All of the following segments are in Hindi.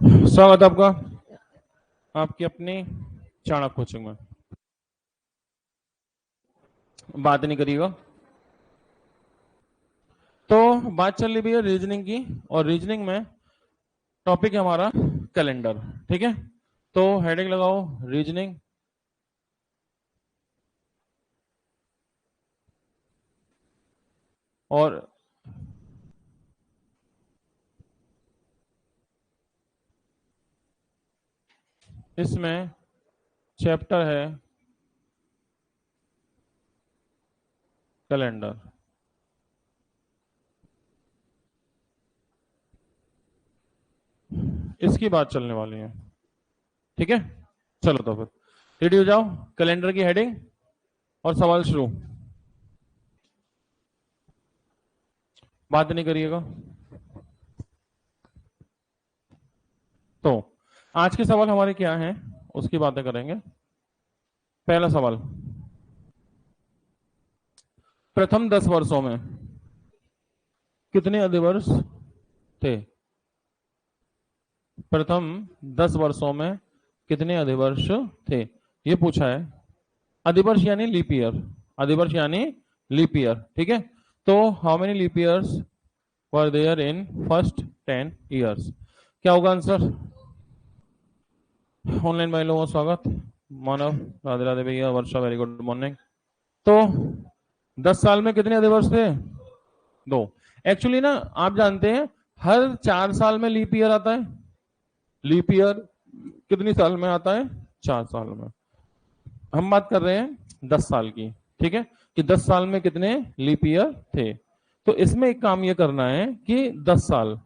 स्वागत है आपका आपकी अपनी चाणक्य कोचिंग में। बात नहीं करिएगा। तो बात चल रही है रीजनिंग की, और रीजनिंग में टॉपिक है हमारा कैलेंडर। ठीक है, तो हेडिंग लगाओ रीजनिंग। और इसमें चैप्टर है कैलेंडर। इसकी बात चलने वाली है। ठीक है, चलो तो फिर रेडी हो जाओ। कैलेंडर की हेडिंग और सवाल शुरू। बात नहीं करिएगा। तो आज के सवाल हमारे क्या हैं उसकी बातें करेंगे। पहला सवाल, प्रथम 10 वर्षों में कितने अधिवर्ष थे? प्रथम 10 वर्षों में कितने अधिवर्ष थे, ये पूछा है। अधिवर्ष यानी लीप ईयर, अधिवर्ष यानी लीप ईयर। ठीक है, तो how many leap years were there in first 10 years? क्या होगा आंसर? ऑनलाइन भाई लोगों का स्वागत। मानव, राधे राधे भैया, वर्षा वेरी गुड मॉर्निंग। तो 10 साल में कितने अधिवर्ष थे? 2। एक्चुअली ना, आप जानते हैं हर 4 साल में लीप ईयर आता है। लीप ईयर कितनी साल में आता है? 4 साल में। हम बात कर रहे हैं 10 साल की। ठीक है, कि 10 साल में कितने लीप ईयर थे। तो इसमें एक काम ये करना है कि 10 साल,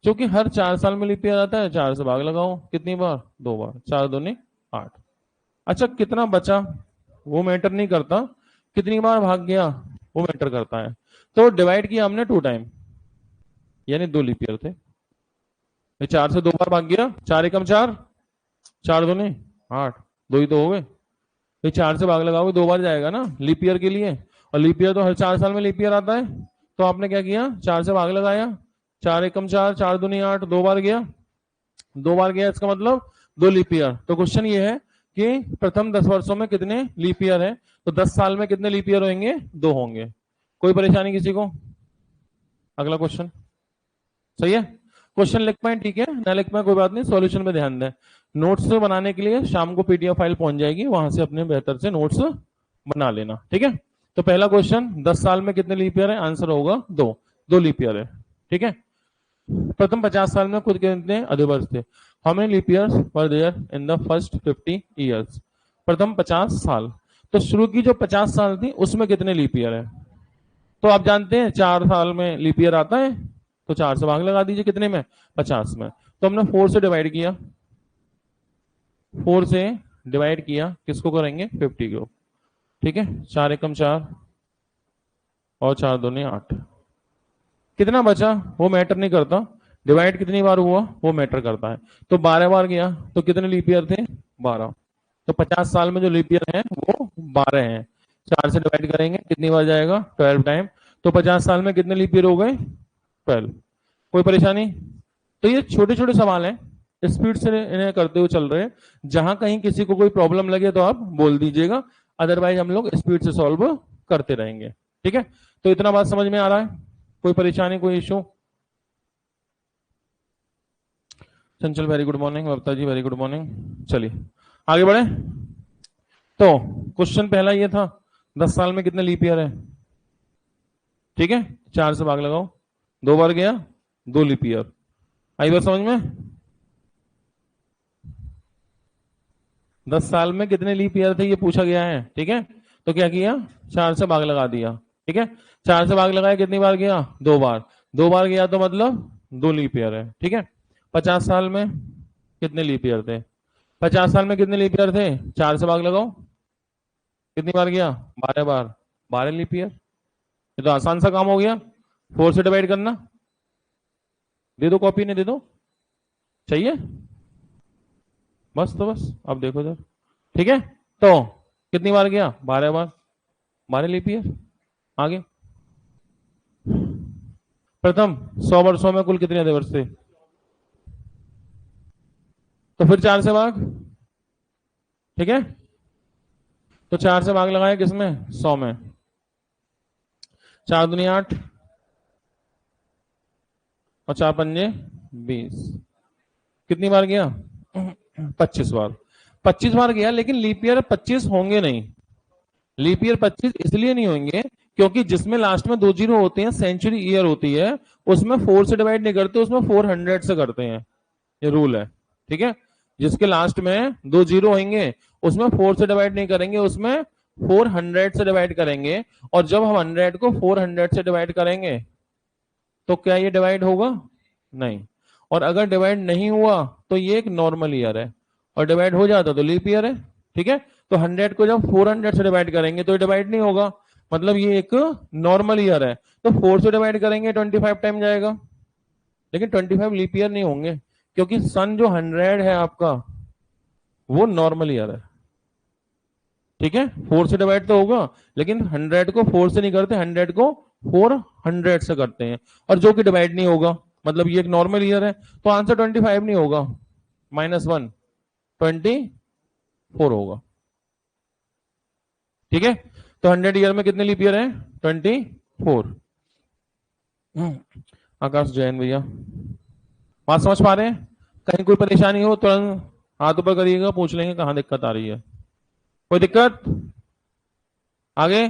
क्योंकि हर 4 साल में लीप ईयर आता है, 4 से भाग लगाओ। कितनी बार? 2 बार। 4 दूनी 8। अच्छा, कितना बचा वो मैटर नहीं करता, कितनी बार भाग गया वो मैटर करता है। तो डिवाइड किया हमने 2 टाइम, यानी 2 लीप ईयर थे। 4 से 2 बार भाग गया, 4 एकम 4, 4 दूनी 8, 2 ही तो हो गए। ये 4 से भाग लगाओगे 2 बार जाएगा ना लीप ईयर के लिए, और लीप ईयर तो हर 4 साल में लीप ईयर आता है। तो आपने क्या किया, 4 से भाग लगाया, 4 एकम 4, 4 दूनी 8, 2 बार गया। 2 बार गया, इसका मतलब 2 लीप ईयर। तो क्वेश्चन ये है कि प्रथम 10 वर्षों में कितने लीप ईयर है? तो 10 साल में कितने लीप ईयर होंगे? 2 होंगे। कोई परेशानी किसी को? अगला क्वेश्चन सही है। क्वेश्चन लिख पाए ठीक है, ना लिख पाए कोई बात नहीं, सॉल्यूशन में ध्यान दें। नोट्स बनाने के लिए शाम को पीडीएफ फाइल पहुंच जाएगी, वहां से अपने बेहतर से नोट्स बना लेना। ठीक है, तो पहला क्वेश्चन, 10 साल में कितने लीप ईयर है? आंसर होगा 2। 2 लीप ईयर है। ठीक है, प्रथम 50 साल में खुद कितने अधिवर्ष थे? How many leap years were there in the first 50 years? प्रथम 50 साल, तो शुरू की जो 50 साल थी उसमें कितने लीप ईयर है? तो आप जानते हैं 4 साल में लीप ईयर आता है, तो 4 से भाग लगा दीजिए, कितने में? 50 में। तो हमने 4 से डिवाइड किया, 4 से डिवाइड किया, किसको करेंगे? 50 को। ठीक है, 4 एकम 4 और 4 दूनी 8। कितना बचा वो मैटर नहीं करता, डिवाइड कितनी बार हुआ वो मैटर करता है। तो 12 बार गया, तो कितने लीप ईयर थे? 12। तो 50 साल में जो लीप ईयर है वो 12 है। 4 से डिवाइड करेंगे, कितनी बार जाएगा? 12 टाइम। तो 50 साल में कितने लीप ईयर हो गए? 12। कोई परेशानी? तो ये छोटे छोटे सवाल हैं, स्पीड से इन्हें करते हुए चल रहे हैं। जहां कहीं किसी को कोई प्रॉब्लम लगे तो आप बोल दीजिएगा, अदरवाइज हम लोग स्पीड से सॉल्व करते रहेंगे। ठीक है, तो इतना बात समझ में आ रहा है? कोई परेशानी, कोई इशू? चंचल वेरी गुड मॉर्निंग, ममता जी वेरी गुड मॉर्निंग। चलिए आगे बढ़े। तो क्वेश्चन पहला ये था, 10 साल में कितने लीप ईयर है? ठीक है, 4 से भाग लगाओ, 2 बार गया, 2 लीप ईयर। आई बात समझ में? 10 साल में कितने लीप ईयर थे ये पूछा गया है। ठीक है, तो क्या किया, 4 से भाग लगा दिया। ठीक है, 4 से भाग लगाया, कितनी बार गया? 2 बार। 2 बार गया तो मतलब 2 लीप ईयर है। ठीक है, 50 साल में कितने लीप ईयर थे? 50 साल में कितने लीप ईयर थे? 4 से भाग लगाओ, कितनी बार गया? 12 बार। 12 लीप ईयर। ये तो आसान सा काम हो गया, 4 से डिवाइड करना। दे दो कॉपी, नहीं दे दो, चाहिए बस। तो बस अब देखो जरा। ठीक है, तो कितनी बार गया? 12 बार। 12 लीप ईयर। आगे, प्रथम 100 वर्षों में कुल कितने अधिवर्ष थे? तो फिर 4 से भाग, ठीक है। तो 4 से भाग लगाए किसमें, 100 में। 4 दूनी 8 और 4 पंजे 20। कितनी बार गया, 25 बार। 25 बार गया, लेकिन लीप ईयर 25 होंगे नहीं। लीप ईयर 25 इसलिए नहीं होंगे क्योंकि जिसमें लास्ट में 2 जीरो होते हैं, सेंचुरी ईयर होती है, उसमें 4 से डिवाइड नहीं करते, उसमें 400 से करते हैं। ये रूल है, ठीक है। जिसके लास्ट में 2 जीरो होंगे उसमें 4 से डिवाइड नहीं करेंगे, उसमें 400 से डिवाइड करेंगे। और जब हम 100 को 400 से डिवाइड करेंगे तो क्या ये डिवाइड होगा, नहीं। और अगर डिवाइड नहीं हुआ तो ये एक नॉर्मल ईयर है, और डिवाइड हो जाता तो लीप ईयर है, ठीक है। तो 100 को जब 400 से डिवाइड करेंगे तो डिवाइड नहीं होगा, मतलब ये एक नॉर्मल ईयर है। तो 4 से डिवाइड करेंगे 25 टाइम जाएगा, लेकिन 25 लीप ईयर नहीं होंगे, क्योंकि सन जो 100 है आपका वो नॉर्मल ईयर है, ठीक है। 4 से डिवाइड तो होगा, लेकिन 100 को 4 से नहीं करते, 100 को 400 से करते हैं, और जो कि डिवाइड नहीं होगा, मतलब ये एक नॉर्मल ईयर है। तो आंसर 25 नहीं होगा, -1 24 होगा, ठीक है। तो 100 ईयर में कितने लीप ईयर है, 24। आकाश जैन भैया, बात समझ पा रहे हैं? कहीं कोई परेशानी हो तुरंत हाथ ऊपर करिएगा, पूछ लेंगे कहां दिक्कत आ रही है। कोई दिक्कत आगे?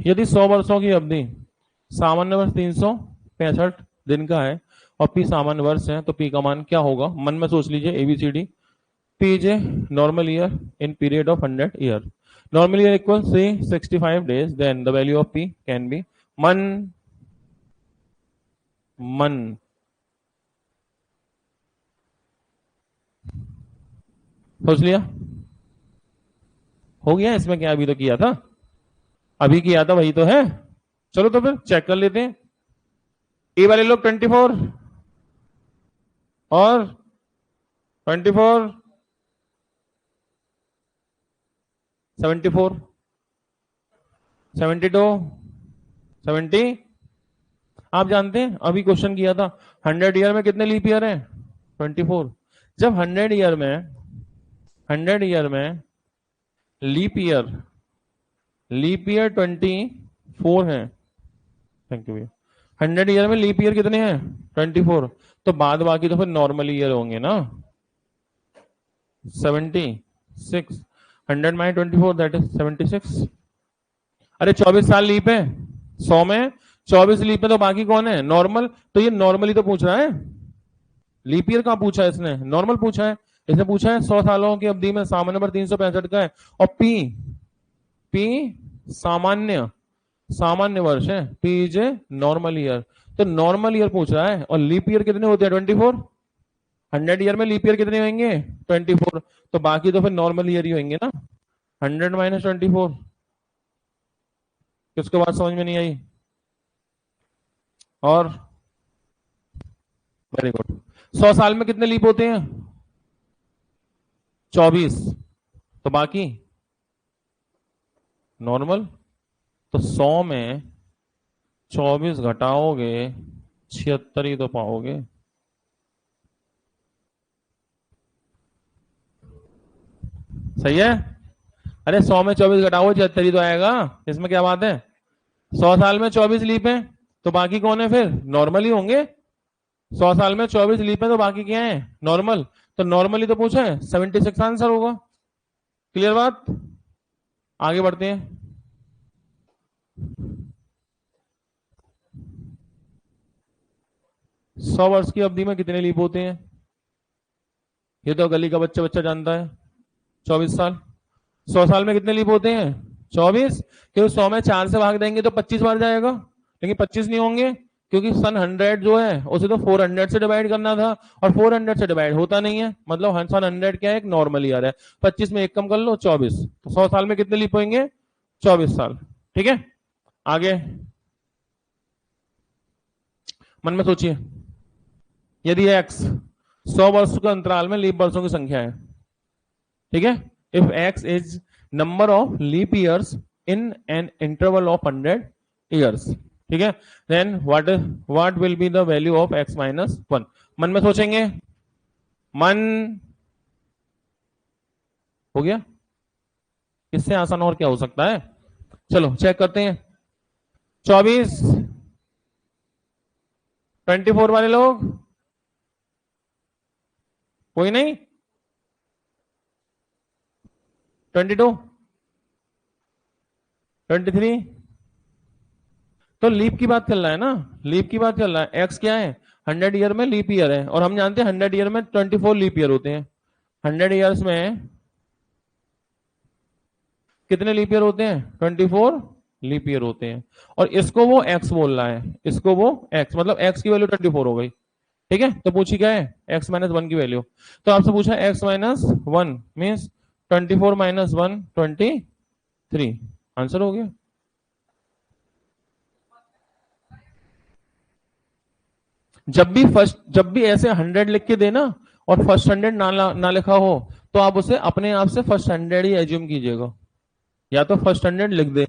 यदि 100 वर्षों की अवधि, सामान्य वर्ष 365 दिन का है और पी सामान्य वर्ष है, तो पी का मान क्या होगा? मन में सोच लीजिए, ABCD. P is a normal year in period of 100 year. Normal year equal 365 days, then the value of p can be मन मन सोच लिया, हो गया। इसमें क्या, अभी तो किया था, अभी किया था वही तो है। चलो तो फिर चेक कर लेते हैं। ए वाले लोग 24 और 24 74 72 70। आप जानते हैं अभी क्वेश्चन किया था 100 ईयर में कितने लीप ईयर है, 24। जब 100 ईयर में लीप ईयर 24 है। थैंक यू भैया। 100 ईयर में लीप ईयर कितने हैं, 24। तो बाद बाकी तो फिर नॉर्मल ईयर होंगे ना, 76। 100 माइनस 24 दैट इज 76। अरे 24 साल लीप है, 100 में 24 लीप है, तो बाकी कौन है, नॉर्मल। तो ये नॉर्मली तो पूछ रहा है, लीप ईयर कहां पूछा है इसने, नॉर्मल पूछा है। इसने पूछा है 100 सालों की अवधि में सामान्य नंबर 365 का है, और पी सामान्य वर्ष है, P is a normal year. तो नॉर्मल ईयर पूछ रहा है, और लीप ईयर कितने होते हैं, 24। 100 ईयर में लीप ईयर कितने होंगे, 24। तो बाकी तो फिर नॉर्मल ईयर ही होंगे ना। 100 माइनस 24। किसको बात समझ में नहीं आई? और वेरी गुड। 100 साल में कितने लीप होते हैं, 24। तो बाकी नॉर्मल। तो 100 में 24 घटाओगे 76 ही तो पाओगे। सही है? अरे 100 में 24 घटाओ 76 ही तो आएगा, इसमें क्या बात है। 100 साल में 24 लीप है, तो बाकी कौन है, फिर नॉर्मल ही होंगे। 100 साल में 24 लीप है, तो बाकी क्या है, नॉर्मल। तो नॉर्मली तो पूछा है, 76 आंसर होगा। क्लियर बात? आगे बढ़ते हैं। सौ वर्ष की अवधि में कितने लीप होते हैं, ये तो गली का बच्चा बच्चा जानता है, 24 साल। 100 साल में कितने लीप होते हैं, 24। क्योंकि 100 में 4 से भाग देंगे तो 25 बार जाएगा, लेकिन 25 नहीं होंगे, क्योंकि सन 100 जो है उसे तो 400 से डिवाइड करना था, और 400 से डिवाइड होता नहीं है, मतलब सन 100 क्या है, एक नॉर्मल ईयर है। 25 में एक कम कर लो, 24। तो 100 साल में कितने लीप होंगे, 24 साल। ठीक है, आगे मन में सोचिए। यदि x 100 वर्ष के अंतराल में लीप वर्षों की संख्या है, ठीक है, if x is number of leap years in an interval of 100 years, ठीक है, then what will be the value of x minus 1। मन में सोचेंगे, मन हो गया, इससे आसान और क्या हो सकता है। चलो चेक करते हैं। 24, 24 वाले लोग, कोई नहीं। 22, 23, तो लीप की बात चल रहा है ना, लीप की बात चल रहा है। एक्स क्या है, 100 ईयर में लीप ईयर है, और हम जानते हैं 100 ईयर में 24 लीप ईयर होते हैं। 100 ईयर्स में कितने लीप ईयर होते हैं, 24 लीप ईयर होते हैं। और इसको वो एक्स बोल रहा है, इसको वो एक्स, मतलब एक्स की वैल्यू 24 हो गई। ठीक है, तो पूछी क्या है, एक्स माइनस 1 की वैल्यू। तो आपसे पूछा x minus 1 means 24 minus 1 23। Answer हो गया। जब भी ऐसे 100 लिख के देना और फर्स्ट 100 ना लिखा हो, तो आप उसे अपने आप से फर्स्ट 100 ही एज्यूम कीजिएगा, या तो फर्स्ट 100 लिख दे।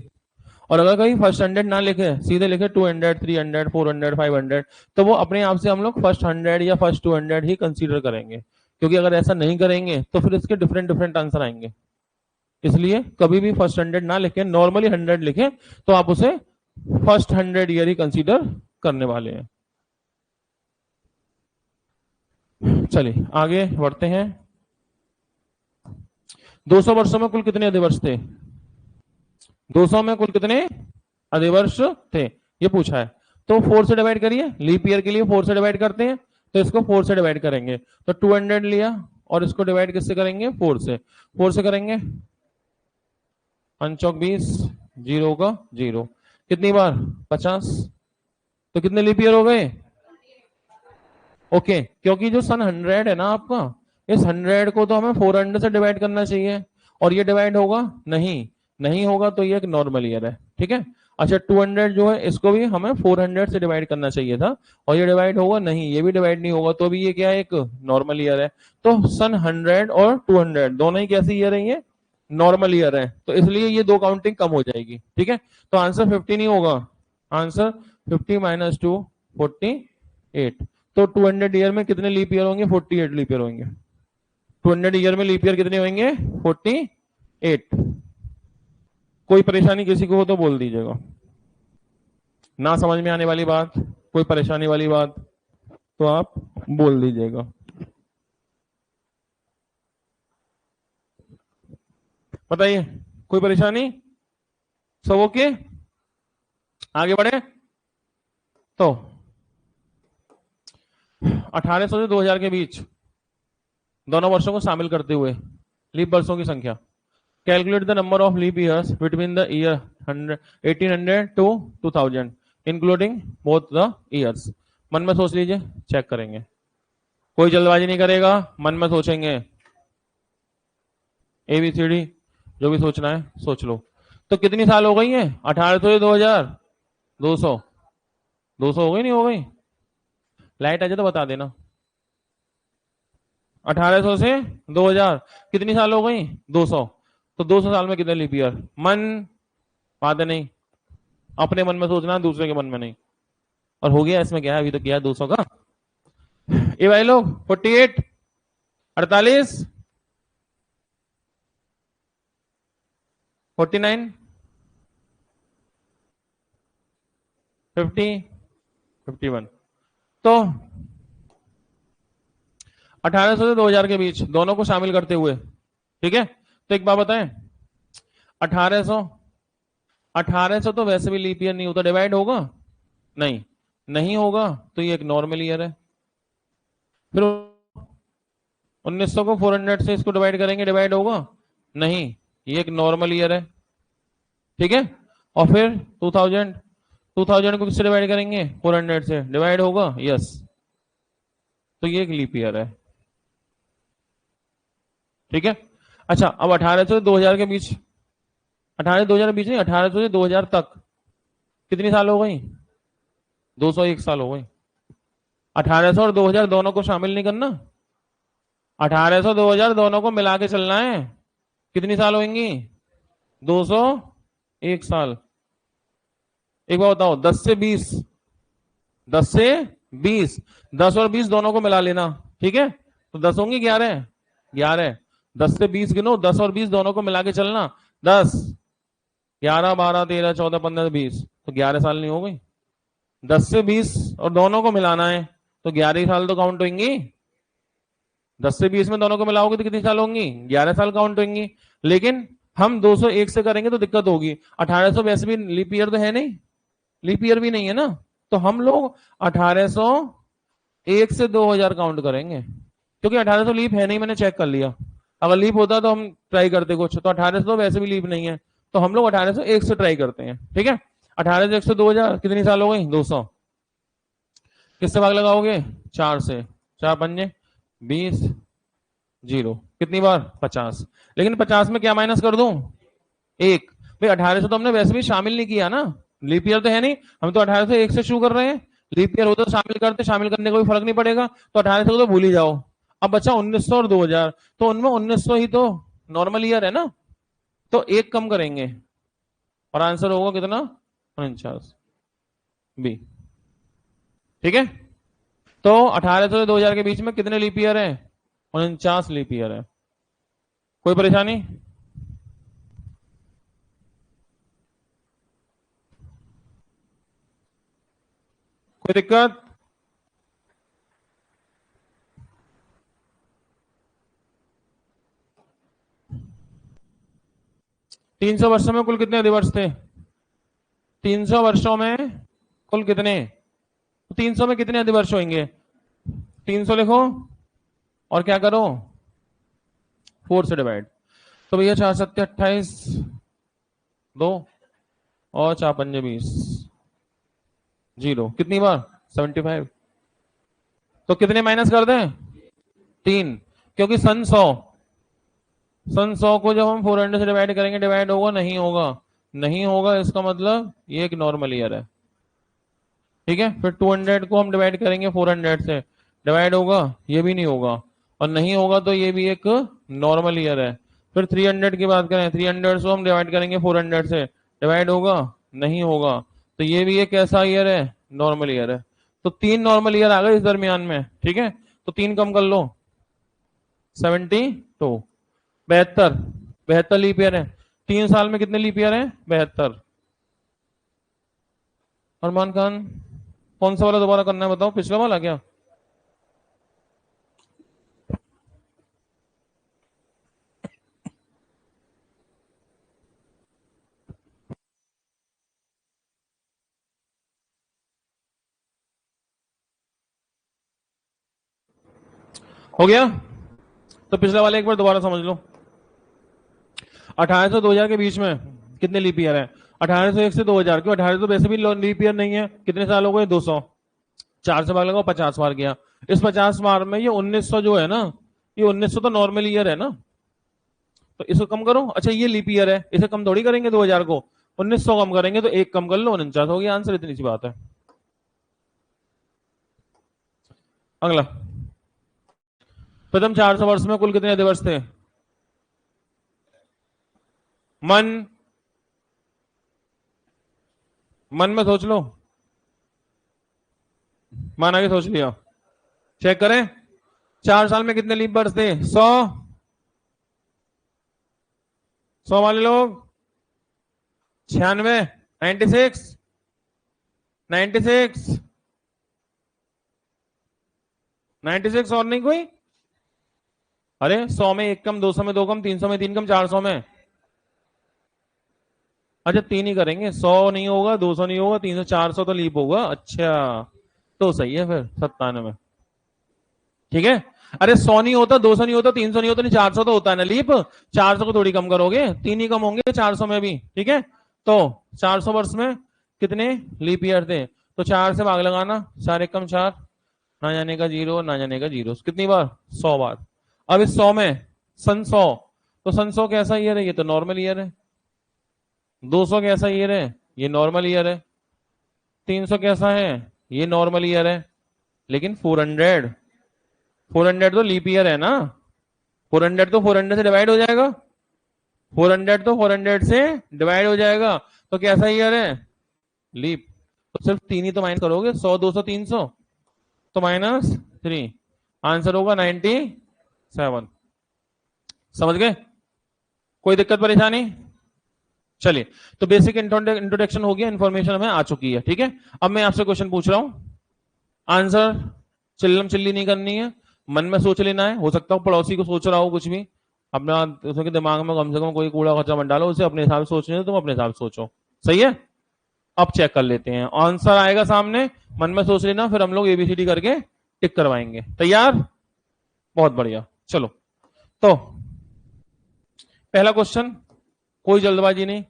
और अगर कहीं फर्स्ट 100 ना लिखे, सीधे लिखे 200 300 400 500, तो वो अपने आप से हम लोग फर्स्ट 100 या फर्स्ट 200 ही कंसीडर करेंगे, क्योंकि अगर ऐसा नहीं करेंगे तो फिर इसके डिफरेंट डिफरेंट आंसर आएंगे। इसलिए कभी भी फर्स्ट 100 ना लिखे, नॉर्मली 100 लिखे, तो आप उसे फर्स्ट 100 ईयर ही कंसीडर करने वाले हैं। चलिए आगे बढ़ते हैं। 200 वर्षों में कुल कितने अधिवर्ष थे, 200 में कुल कितने अधिवर्ष थे, ये पूछा है। तो 4 से डिवाइड करिए, लीप ईयर के लिए 4 से डिवाइड करते हैं, तो इसको 4 से डिवाइड करेंगे, तो 200 लिया, और इसको डिवाइड किससे करेंगे, 4 से। 4 से करेंगे, 5 20, 0 का 0, कितनी बार, 50, तो कितने लीप ईयर हो गए। ओके, क्योंकि जो सन 100 है ना आपका, इस 100 को तो हमें 400 से डिवाइड करना चाहिए, और ये डिवाइड होगा नहीं, नहीं होगा तो ये एक नॉर्मल ईयर है। ठीक है, अच्छा 200 जो है इसको भी हमें 400 से डिवाइड करना चाहिए था, और ये डिवाइड होगा नहीं, ये भी डिवाइड नहीं होगा, तो भी ये क्या है, एक नॉर्मल ईयर है। तो सन 100 और 200 दोनों ही कैसी ईयर है, ये नॉर्मल ईयर है, तो इसलिए ये दो काउंटिंग कम हो जाएगी। ठीक है, तो आंसर 50 नहीं होगा, आंसर 50 माइनस 2 48। तो 200 ईयर में कितने लीप ईयर होंगे, 48 लीप ईयर होंगे। 200 ईयर में लीप ईयर कितने होंगे, 48। कोई परेशानी किसी को हो तो बोल दीजिएगा, ना समझ में आने वाली बात, कोई परेशानी वाली बात, तो आप बोल दीजिएगा। बताइए, कोई परेशानी, सब ओके, आगे बढ़े। तो 1800 से 2000 के बीच दोनों वर्षों को शामिल करते हुए लीप वर्षों की संख्या, calculate the number of leap years between the year 1800 to 2000 including both the years. मन में सोच लीजिए, चेक करेंगे, कोई जल्दबाजी नहीं करेगा, मन में सोचेंगे, ABCD जो भी सोचना है सोच लो। तो कितनी साल हो गई है, 1800 से 2000, 200, 200 हो गई नहीं हो गई, लाइट आ जाए तो बता देना। 1800 से 2000 कितनी साल हो गई, 200, तो 200 साल में कितने लीप ईयर, मन बात नहीं, अपने मन में सोचना, दूसरे के मन में नहीं। और हो गया, इसमें क्या है, अभी तो किया 200 का। ये भाई लोग 48, 48, 49, 50, 51। तो 1800 से 2000 के बीच दोनों को शामिल करते हुए, ठीक है। तो एक बात बताएं, 1800, 1800 तो वैसे भी लीप ईयर नहीं होता, डिवाइड होगा नहीं, नहीं होगा, तो ये एक नॉर्मल ईयर है। फिर 1900 को 400 से इसको डिवाइड करेंगे, डिवाइड होगा नहीं, ये एक नॉर्मल ईयर है। ठीक है, और फिर 2000, 2000 को किससे डिवाइड करेंगे, 400 से, डिवाइड होगा यस, तो ये एक लीप ईयर है। ठीक है, अच्छा अब 1800 से 2000 के बीच, 1800 2000 के बीच नहीं, 1800 से 2000 तक कितनी साल हो गई, 201 साल हो गई। 1800 और 2000 दोनों को शामिल नहीं करना, 1800 2000 दोनों को मिला के चलना है, कितनी साल होंगी, 201 साल। एक बार बताओ, 10 से 20, 10 से 20, 10 और 20 दोनों को मिला लेना, ठीक है, तो 10 होंगे 11, 11, 10 से 20 गिनो, 10 और 20 दोनों को मिला के चलना, 10, 11, 12, 13, 14, 15, 20, तो 11 साल नहीं हो गई। 10 से 20 और दोनों को मिलाना है तो 11 साल तो काउंट होंगी। 10 से 20 में दोनों को मिलाओगे तो कितनी साल होंगी, 11 साल काउंट होंगी। लेकिन हम 201 से करेंगे तो दिक्कत होगी। 1800 वैसे भी लीप ईयर तो है नहीं, लीप ईयर भी नहीं है ना, तो हम लोग 1801 से 2000 काउंट करेंगे, क्योंकि 1800 लीप है नहीं, मैंने चेक कर लिया। अगर लीप होता तो हम ट्राई करते कुछ, तो 1800 वैसे भी लीप नहीं है, तो हम लोग 1801 से ट्राई करते हैं, ठीक है। 1801 से 2000 कितनी साल हो गई, 200। किससे भाग लगाओगे, 4 से, 4 पंजे 20, 0, कितनी बार, 50। लेकिन 50 में क्या माइनस कर दूं, 1। भाई 1800 तो हमने वैसे भी शामिल नहीं किया ना, लीप ईयर तो है नहीं, हम तो 1801 से शुरू कर रहे हैं। लीप ईयर होता तो शामिल करते, शामिल करने का कोई फर्क नहीं पड़ेगा, तो 1800 तो भूल ही जाओ। अब बचा 1900 और 2000, तो उनमें 1900 ही तो नॉर्मल ईयर है ना, तो एक कम करेंगे और आंसर होगा कितना, 49 बी, ठीक है। तो 1800 से 2000 के बीच में कितने लीप ईयर है, 49 लीप ईयर है। कोई परेशानी, कोई दिक्कत, तीन सौ वर्षों में कुल कितने दिवस थे, 300 वर्षों में कुल कितने, 300 में कितने अधिवर्ष होंगे, 300 लिखो और क्या करो, 4 से डिवाइड। तो भैया 4 सत्ते 28, 2 और 4 पंजे 20, 0, कितनी बार, 75। तो कितने माइनस कर दें, 3, क्योंकि सन 100 को जब हम 400 से डिवाइड करेंगे, डिवाइड होगा नहीं होगा, नहीं होगा, इसका मतलब ये एक नॉर्मल ईयर है, ठीक है। फिर 200 को हम डिवाइड करेंगे 400 से, डिवाइड होगा, ये भी नहीं होगा, और नहीं होगा तो ये भी एक नॉर्मल ईयर है। फिर 300 की बात करें, 300 को हम डिवाइड करेंगे 400 से, डिवाइड होगा नहीं होगा, तो ये भी एक कैसा ईयर है, नॉर्मल ईयर है। तो 3 नॉर्मल ईयर आ गए इस दरमियान में, ठीक है। तो 3 कम कर लो, 72, 72, 72 लीप ईयर है। 3 साल में कितने लीप ईयर है, 72। अरमान खान, कौन सा वाला दोबारा करना है बताओ, पिछला वाला क्या, हो गया। तो पिछला वाला एक बार दोबारा समझ लो। 1800 2000 के बीच में कितने लीप ईयर है, 1801 से 2000, क्यों 1800 वैसे भी लीप ईयर नहीं है, कितने साल हो गए, 200, 4 से भाग लगाओ, 50 बार गया। इस 50 बार में ये 1900 जो है ना, ये 1900 तो नॉर्मल ईयर है ना, तो इसको कम करो। अच्छा ये लीप ईयर है, इसे कम थोड़ी करेंगे 2000 को, 1900 कम करेंगे तो एक कम कर लो, 49 हो गया आंसर, इतनी सी बात है। अगला, प्रथम 400 वर्ष में कुल कितने दिवस थे, मन मन में सोच लो, मन आगे सोच लिया, चेक करें। 4 साल में कितने लीप वर्ष थे, 100, 100 वाले लोग, 96, 96, 96, 96 और नहीं कोई, अरे 100 में एक कम, 200 में दो कम, 300 में 3 कम, 400 में, अच्छा 3 ही करेंगे, 100 नहीं होगा, 200 नहीं होगा, 300, 400 तो लीप होगा, अच्छा तो सही है फिर 97, ठीक है। अरे 100 नहीं होता, 200 नहीं होता, 300 नहीं होता, नहीं 400 तो होता है ना लीप, 400 को थोड़ी कम करोगे, 3 ही कम होंगे 400 में भी, ठीक है। तो 400 वर्ष में कितने लीप ईयर थे, तो 4 से भाग लगाना, 4 एक कम 4, ना जाने का 0, ना जाने का 0, कितनी बार, 100 बार। अब इस 100 में सन 100, तो सन 100 कैसा ईयर है, ये तो नॉर्मल ईयर है। 200 कैसा ईयर है, ये नॉर्मल ईयर है। 300 कैसा है, ये नॉर्मल ईयर है। लेकिन 400 तो लीप ईयर है ना, 400 तो 400 से डिवाइड हो जाएगा, 400 तो 400 से डिवाइड हो जाएगा, तो कैसा ईयर है, लीप, तो सिर्फ 3 ही तो माइनस करोगे, 100 200 300, तो -3, आंसर होगा 97। समझ गए? कोई दिक्कत परेशानी? चलिए, तो बेसिक इंट्रोडक्शन हो गया, इंफॉर्मेशन हमें आ चुकी है, ठीक है। अब मैं आपसे क्वेश्चन पूछ रहा हूं, आंसर चिल्लम चिल्ली नहीं करनी है, मन में सोच लेना है। हो सकता हो पड़ोसी को सोच रहा हो कुछ भी, अपना उसके दिमाग में कम से कम कोई कूड़ा खर्चा मत डालो, उसे अपने हिसाब से सोचने दो, तुम अपने हिसाब से सोचो। सही है? अब चेक कर लेते हैं, आंसर आएगा सामने, मन में सोच लेना, फिर हम लोग एबीसीडी करके टिक करवाएंगे। तैयार? बहुत बढ़िया। चलो, तो पहला क्वेश्चन, कोई जल्दबाजी नहीं,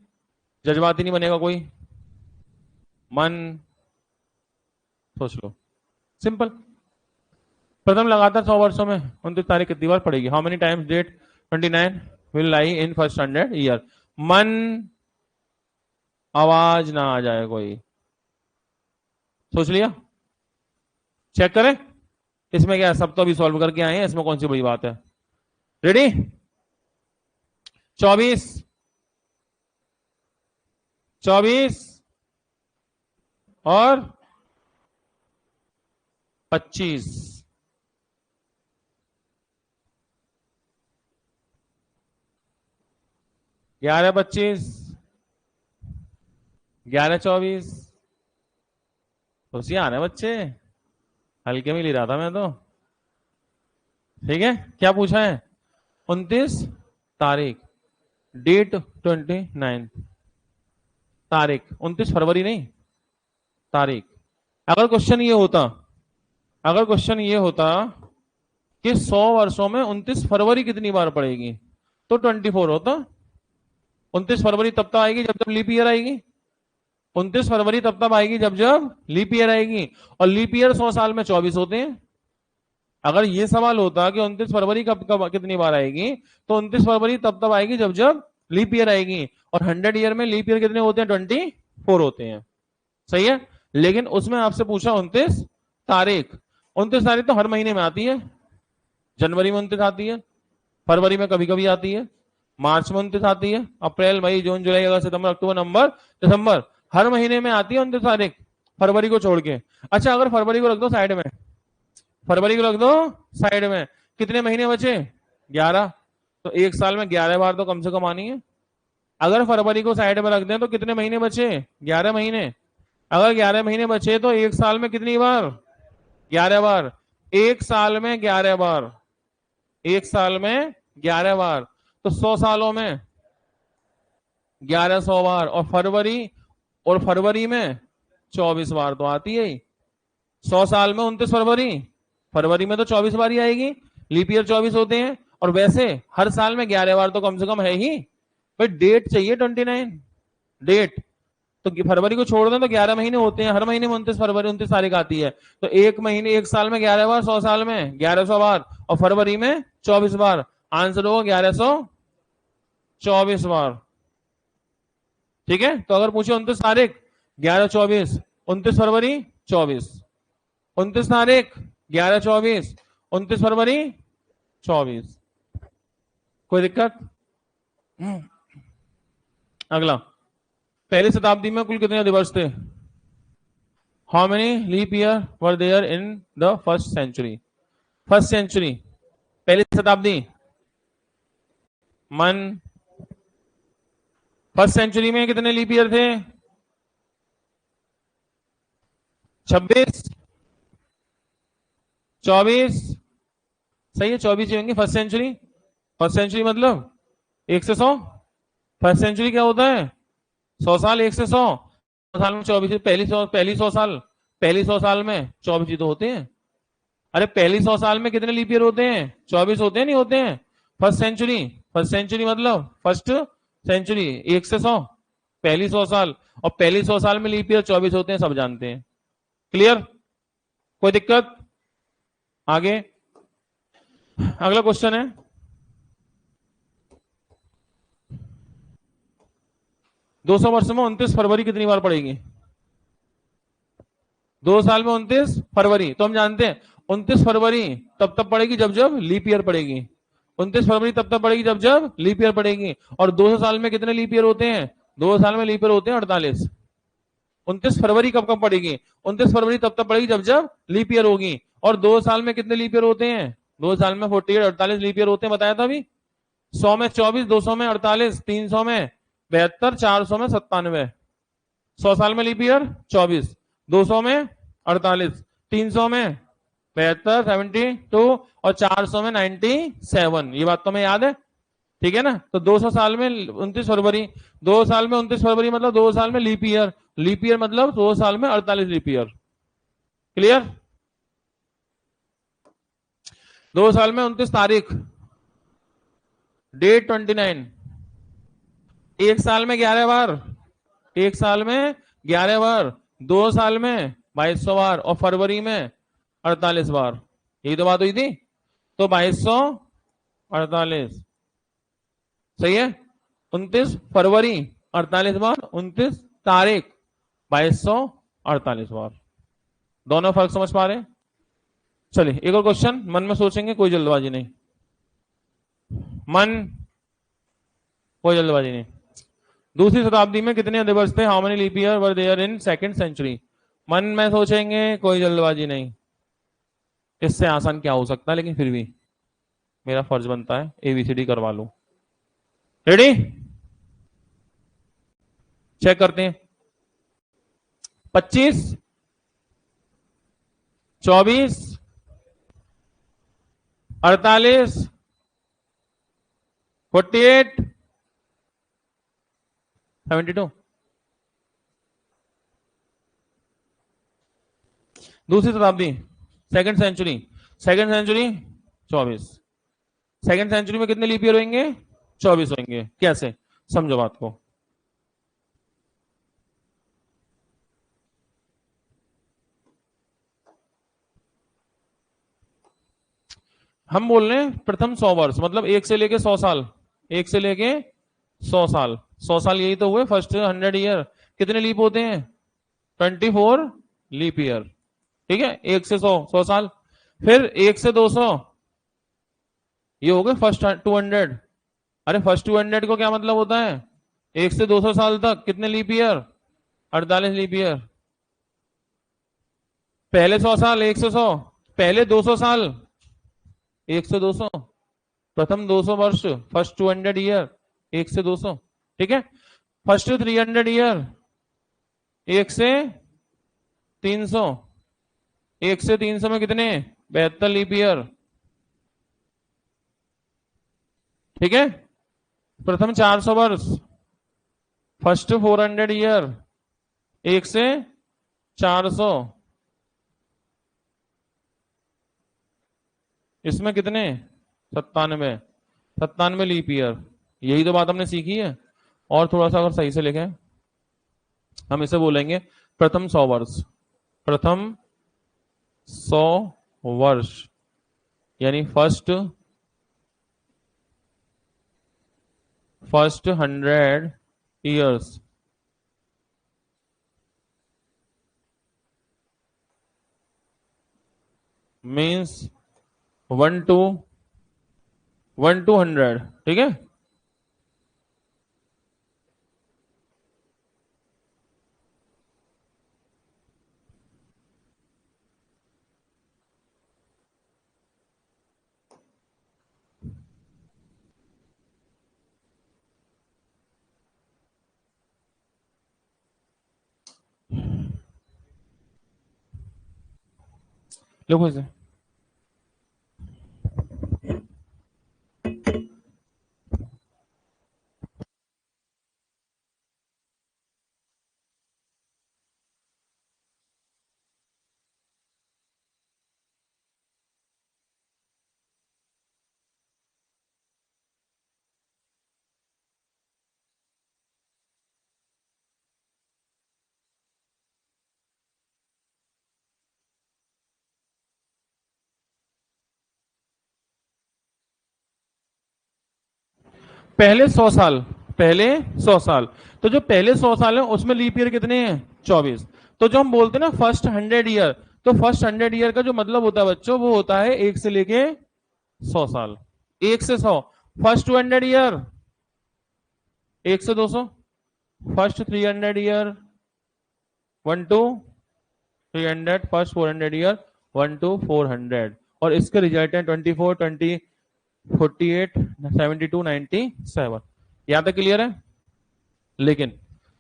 जज्बाती नहीं बनेगा कोई, मन सोच लो, सिंपल। प्रथम लगातार 100 वर्षों में 29 तारीख कितनी बार पड़ेगी? How many times date 29 will lie in first 100 year? मन, आवाज ना आ जाए कोई, सोच लिया? चेक करें, इसमें क्या है, सब तो अभी सॉल्व करके आए हैं, इसमें कौन सी बड़ी बात है। रेडी? 24 24 और 25, 11 25 11 24, होशियार है बच्चे, हल्के में ले रहा था मैं तो। ठीक है, क्या पूछा है? 29 तारीख, डेट 29, तारीख 29 फरवरी नहीं, तारीख। अगर क्वेश्चन ये होता, अगर क्वेश्चन ये होता कि 100 वर्षों में 29 फरवरी कितनी बार पड़ेगी, तो 24 होता। 29 फरवरी तब तक आएगी जब जब लीप ईयर आएगी, 29 फरवरी तब तक आएगी जब जब लीप ईयर आएगी, और लीप ईयर 100 साल में 24 होते हैं। अगर ये सवाल होता कि 29 फरवरी कब कब कितनी बार आएगी, तो 29 फरवरी तब तब आएगी जब जब लीप ईयर आएगी, और 100 ईयर में लीप ईयर कितने होते हैं? 24 होते हैं। सही है? लेकिन उसमें आपसे पूछा 29 तारीख, 29 तारीख तो हर महीने में आती है, जनवरी में 29 आती है, फरवरी में कभी कभी आती है, मार्च में 29 आती है, अप्रैल मई जून जुलाई अगस्त सितंबर अक्टूबर नवंबर दिसंबर, हर महीने में आती है 29 तारीख, फरवरी को छोड़ के। अच्छा, अगर फरवरी को रख दो साइड में, फरवरी को रख दो साइड में, कितने महीने बचे? 11, तो एक साल में 11 बार तो कम से कम आनी है। अगर फरवरी को साइड में रख दें तो कितने महीने बचे? 11 महीने। अगर 11 महीने बचे तो एक साल में कितनी बार? 11 बार। एक साल में 11 बार, एक साल में 11 बार, तो 100 सालों में 1100 बार, और फरवरी में 24 बार तो आती है। 100 साल में 29 फरवरी, फरवरी में तो 24 बार ही आएगी, लीप ईयर 24 होते हैं, और वैसे हर साल में 11 बार तो कम से कम है ही। भाई डेट चाहिए 29, डेट, तो फरवरी को छोड़ दें तो 11 महीने होते हैं, हर महीने में 29 फरवरी 29 तारीख आती है, तो एक महीने, एक साल में 11 बार, 100 साल में 1100 बार, और फरवरी में 24 बार, आंसर होगा 1124 बार। ठीक है, तो अगर पूछे 29 तारीख 1124, 29 फरवरी 24, 29 तारीख 1124, 29 फरवरी 24। कोई दिक्कत? अगला, पहली शताब्दी में कुल कितने दिवस थे? How many leap year were there in the first century? First century, पहली शताब्दी, मन, फर्स्ट सेंचुरी में कितने लीप ईयर थे? 26, 24, सही है, 24 ही होंगे फर्स्ट सेंचुरी। फर्स्ट सेंचुरी मतलब 1 से 100, फर्स्ट सेंचुरी क्या होता है? 100 साल, 1 से 100 साल में 24, पहली 100 साल, पहली 100 साल में 24 ही तो होते हैं। अरे पहली 100 साल में कितने लीप ईयर होते हैं? 24 होते हैं, नहीं होते हैं? फर्स्ट सेंचुरी, फर्स्ट सेंचुरी मतलब फर्स्ट सेंचुरी 1 से 100, पहली 100 साल, और पहली 100 साल में लीप ईयर 24 होते हैं, सब जानते हैं। क्लियर? कोई दिक्कत? आगे अगला क्वेश्चन है, दो 200 वर्ष में 29 फरवरी कितनी बार पड़ेगी? 2 साल में 29 फरवरी, तो हम जानते हैं 29 फरवरी तब तब पड़ेगी जब जब लीप ईयर पड़ेगी, 29 फरवरी तब तब पड़ेगी जब जब लीप ईयर पड़ेगी। और 200 साल में कितने लीप ईयर होते हैं? 2 साल में लीप ईयर होते हैं 48। 29 फरवरी कब कब पड़ेगी? 29 फरवरी तब तक पड़ेगी जब जब लीप ईयर होगी। और 2 साल में कितने लीप ईयर होते हैं? 2 साल में 48 48 लीप ईयर होते हैं, बताया था अभी। 100 में 24, 200 में 48, 300 में 72, 400 में 97। 100 साल में लीप ईयर 24, 200 में 48, 300 में 72 72 और 400 में 97। ये बात तो मैं याद है, ठीक है ना? तो 200 साल में 29 फरवरी, 2 साल में 29 फरवरी मतलब 2 साल में लीप ईयर, लीप ईयर मतलब 2 साल में 48 लीप ईयर। क्लियर? 2 साल में 29 तारीख, डेट 29। एक साल में 11 बार, एक साल में 11 बार, 2 साल में 2200 बार और फरवरी में 48 बार। यही तो बात हुई थी। तो 2248 सही है। 29 फरवरी 48 बार, 29 तारीख 2248 बार। दोनों फर्क समझ पा रहे हैं? चलिए एक और क्वेश्चन, मन में सोचेंगे, कोई जल्दबाजी नहीं, कोई जल्दबाजी नहीं। दूसरी शताब्दी में कितने दिवस थे? How many leap year were there in second century? मन में सोचेंगे, कोई जल्दबाजी नहीं। इससे आसान क्या हो सकता है, लेकिन फिर भी मेरा फर्ज बनता है एबीसीडी करवा लूं। रेडी? चेक करते हैं। 25, 24, 48, 48, 72। दूसरी शताब्दी, second century, second century 24। Second century में कितने लीप ईयर होंगे? 24 होंगे। कैसे? समझो बात को। हम बोल रहे हैं प्रथम 100 वर्ष, मतलब 1 से लेके 100 साल, 1 से लेके 100 साल, 100 साल यही तो हुए फर्स्ट 100 ईयर। कितने लीप होते हैं? 24 लीप ईयर। ठीक है, 1 से 100, 100 साल। फिर 1 से 200, ये हो गए फर्स्ट 200। अरे फर्स्ट 200 को क्या मतलब होता है? 1 से 200 साल तक कितने लीप ईयर? 48 leap year. पहले 100 साल, 1 से 100, पहले 200 साल, 1 से 200, प्रथम 200 वर्ष, फर्स्ट 200 ईयर, 1 से 200। ठीक है, फर्स्ट 300 ईयर, 1 से 300, 1 से 300 में कितने? 72 लीप ईयर। ठीक है, प्रथम 400 वर्ष, फर्स्ट 400 ईयर, 1 से 400, इसमें कितने? 97, 97 लीप ईयर। यही तो बात हमने सीखी है। और थोड़ा सा अगर सही से लिखें, हम इसे बोलेंगे प्रथम 100 वर्ष, प्रथम 100 वर्ष, यानी फर्स्ट 100 ईयर्स। Means 1 to 100। ठीक है, लिखो इसे। पहले 100 साल, पहले 100 साल, तो जो पहले 100 साल है उसमें लीप ईयर कितने हैं? 24। तो जो हम बोलते हैं ना फर्स्ट 100 ईयर, तो फर्स्ट 100 ईयर का जो मतलब होता है बच्चों, वो होता है 1 से लेके 100 साल, 1 से 100। फर्स्ट 200 ईयर, 1 से 200, first 300 year, 1 to 300, first 400 year 1 to 400, और इसके रिजल्ट है 24, 20, 48, 72, 97। यहां तक क्लियर है। लेकिन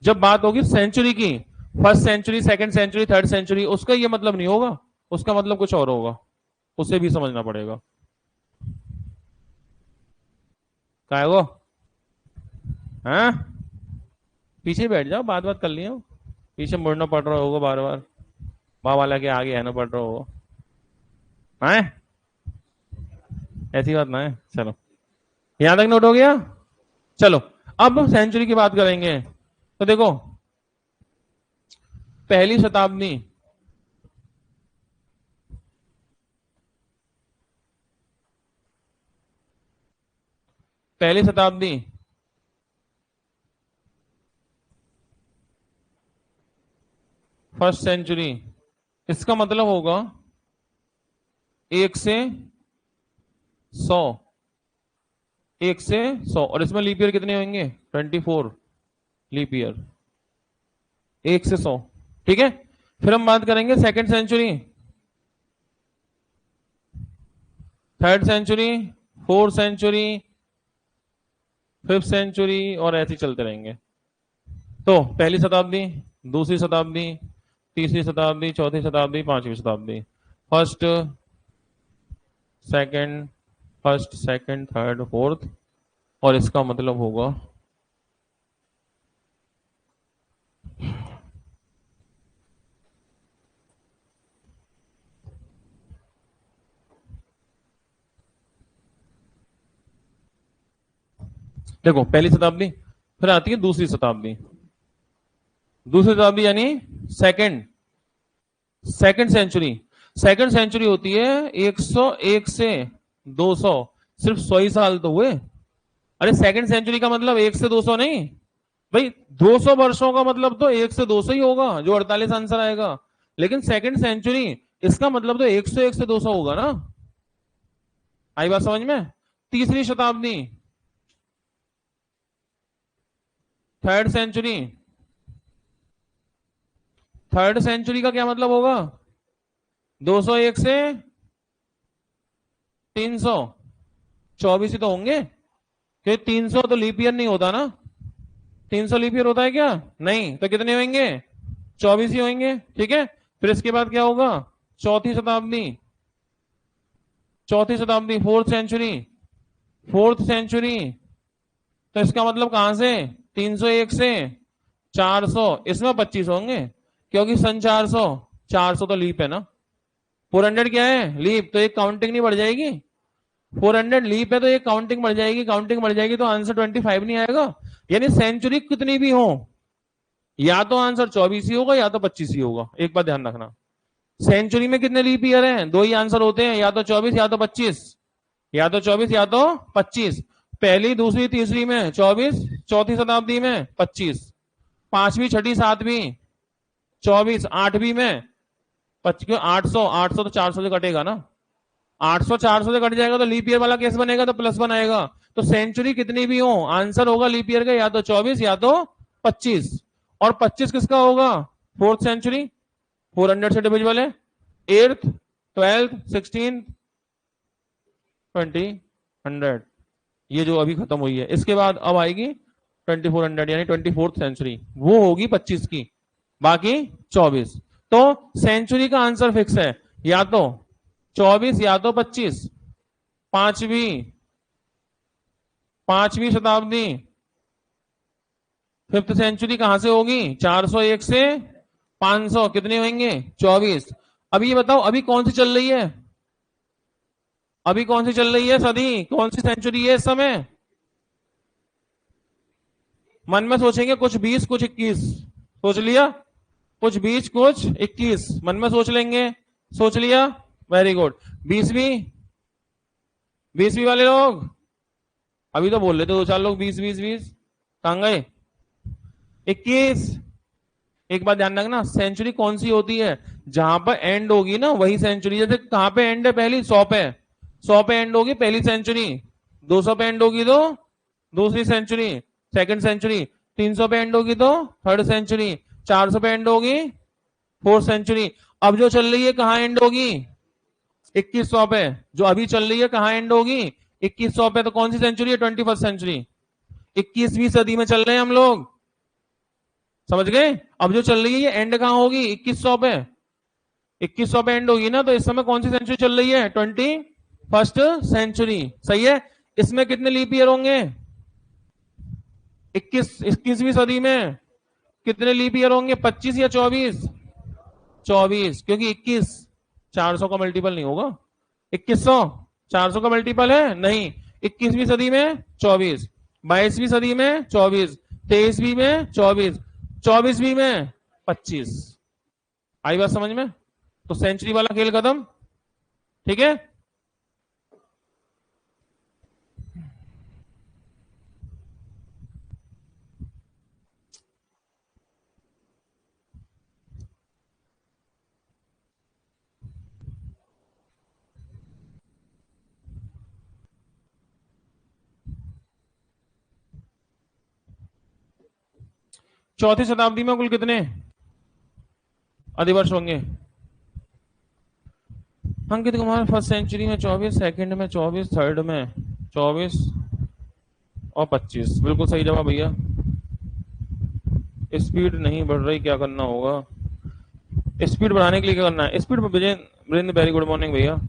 जब बात होगी सेंचुरी की, first century, second century, third century, उसका ये मतलब नहीं होगा, उसका मतलब कुछ और होगा, उसे भी समझना पड़ेगा। क्या वो हाँ, पीछे बैठ जाओ, बात कर लियो, पीछे मुड़ना पड़ रहा होगा बार बार, माँ वाला के आगे है ना पड़ रहा होगा, हैं ऐसी बात ना है। चलो यहां तक नोट हो गया। चलो अब सेंचुरी की बात करेंगे। तो देखो पहली शताब्दी, पहली शताब्दी फर्स्ट सेंचुरी, इसका मतलब होगा 1 से 100, 1 से 100, और इसमें लीप ईयर कितने होंगे 24 लीप ईयर, 1 से 100। ठीक है, फिर हम बात करेंगे second century, third century, fourth century, fifth century, और ऐसे चलते रहेंगे। तो पहली शताब्दी, दूसरी शताब्दी, तीसरी शताब्दी, चौथी शताब्दी, पांचवी शताब्दी, first second, first second third fourth, और इसका मतलब होगा देखो पहली शताब्दी, फिर आती है दूसरी शताब्दी, दूसरी शताब्दी यानी second, second century, second century होती है 101 से 200, सिर्फ 100 ही साल तो हुए। अरे सेकंड सेंचुरी का मतलब 1 से 200 नहीं भाई, 200 वर्षों का मतलब तो 1 से 200 ही होगा, जो 48 आंसर आएगा। लेकिन सेकंड सेंचुरी, इसका मतलब तो 101 से 200 होगा ना। आई बात समझ में। तीसरी शताब्दी, थर्ड सेंचुरी, थर्ड सेंचुरी का क्या मतलब होगा 201 से 300, 24 ही तो होंगे, क्योंकि 300 तो लीप ईयर नहीं होता ना, 300 लीप ईयर होता है क्या, नहीं, तो कितने होंगे 24 ही होंगे। ठीक है, फिर इसके बाद क्या होगा चौथी शताब्दी, चौथी शताब्दी फोर्थ सेंचुरी, फोर्थ सेंचुरी, तो इसका मतलब कहां से 301 से 400, इसमें 25 होंगे, क्योंकि सन 400, 400 तो लीप है ना, 400 क्या है लीप, तो एक काउंटिंग नहीं बढ़ जाएगी, 400 लीप है तो एक काउंटिंग बढ़ जाएगी, काउंटिंग बढ़ जाएगी तो आंसर 25 नहीं आएगा। यानी सेंचुरी कितनी भी हो, या तो आंसर 24 ही होगा या तो 25 ही होगा। एक बात ध्यान रखना, सेंचुरी में कितने लीप ईयर हैं, दो ही आंसर होते हैं, या तो 24 या तो 25, या तो 24 या तो 25। पहली दूसरी तीसरी में 24, चौथी शताब्दी में 25, पांचवी छठी सातवीं 24, आठवीं में 25, 800, 800 तो 400 से कटेगा ना, 800 400 से कट जाएगा तो लीप ईयर वाला केस बनेगा, तो प्लस बनाएगा। तो सेंचुरी कितनी भी हो आंसर होगा लीप ईयर का या तो 24 या तो 25, और 25 किसका होगा फोर्थ सेंचुरी, 400 से डिविजिबल है, 8th 12th 16th 20 100, ये जो अभी खत्म हुई है, इसके बाद अब आएगी 2400 यानी 24th सेंचुरी, वो होगी 25 की, बाकी 24। तो सेंचुरी का आंसर फिक्स है, या तो 24 या तो 25। पांचवी, पांचवी शताब्दी फिफ्थ सेंचुरी कहां से होगी 401 से 500, कितने होंगे 24। अब ये बताओ अभी कौन सी चल रही है, अभी कौन सी चल रही है सदी, कौन सी सेंचुरी है इस समय, मन में सोचेंगे कुछ 20 कुछ 21, सोच लिया, कुछ 20 कुछ 21, मन में सोच लेंगे, सोच लिया, वेरी गुड। 20वीं, 20वीं वाले लोग अभी तो बोल रहे थे दो चार लोग 20 20 20, कहां गए 21। एक बात ध्यान रखना, सेंचुरी कौन सी होती है जहां पर एंड होगी ना वही सेंचुरी, जैसे कहां पे एंड है पहली 100 पे, 100 पे एंड होगी पहली सेंचुरी, 200 पे एंड होगी तो दूसरी सेंचुरी सेकंड सेंचुरी, 300 पे एंड होगी तो थर्ड सेंचुरी, 400 पे एंड होगी फोर्थ सेंचुरी। अब जो चल रही है कहां एंड होगी? 2100 पे। जो अभी चल रही है कहां एंड होगी? 2100 पे। तो कौन सी सेंचुरी है? 21st century. 21वीं सदी में चल रहे हैं हम लोग, समझ गए? अब जो चल रही है ये एंड कहां होगी? 2100 पे। 2100 पे एंड होगी ना, तो इस समय कौन सी सेंचुरी चल रही है? 21st century. सही है। इसमें कितने लीप ईयर होंगे? 21वीं सदी में कितने लीप ईयर होंगे? 25 या 24? 24, क्योंकि 21 400 का मल्टीपल नहीं होगा। 2100 400 का मल्टीपल है नहीं। 21वीं सदी में 24, 22वीं सदी में 24, 23वीं में 24, 24वीं में 25। आई बात समझ में? तो सेंचुरी वाला खेल खत्म। ठीक है। चौथी शताब्दी में कुल कितने अधिवर्ष होंगे? अंकित कुमार, फर्स्ट सेंचुरी में 24, सेकंड में 24, थर्ड में 24 और 25। बिल्कुल सही जवाब भैया। स्पीड नहीं बढ़ रही, क्या करना होगा? स्पीड बढ़ाने के लिए क्या करना है? Speed Virendra, very good morning भैया।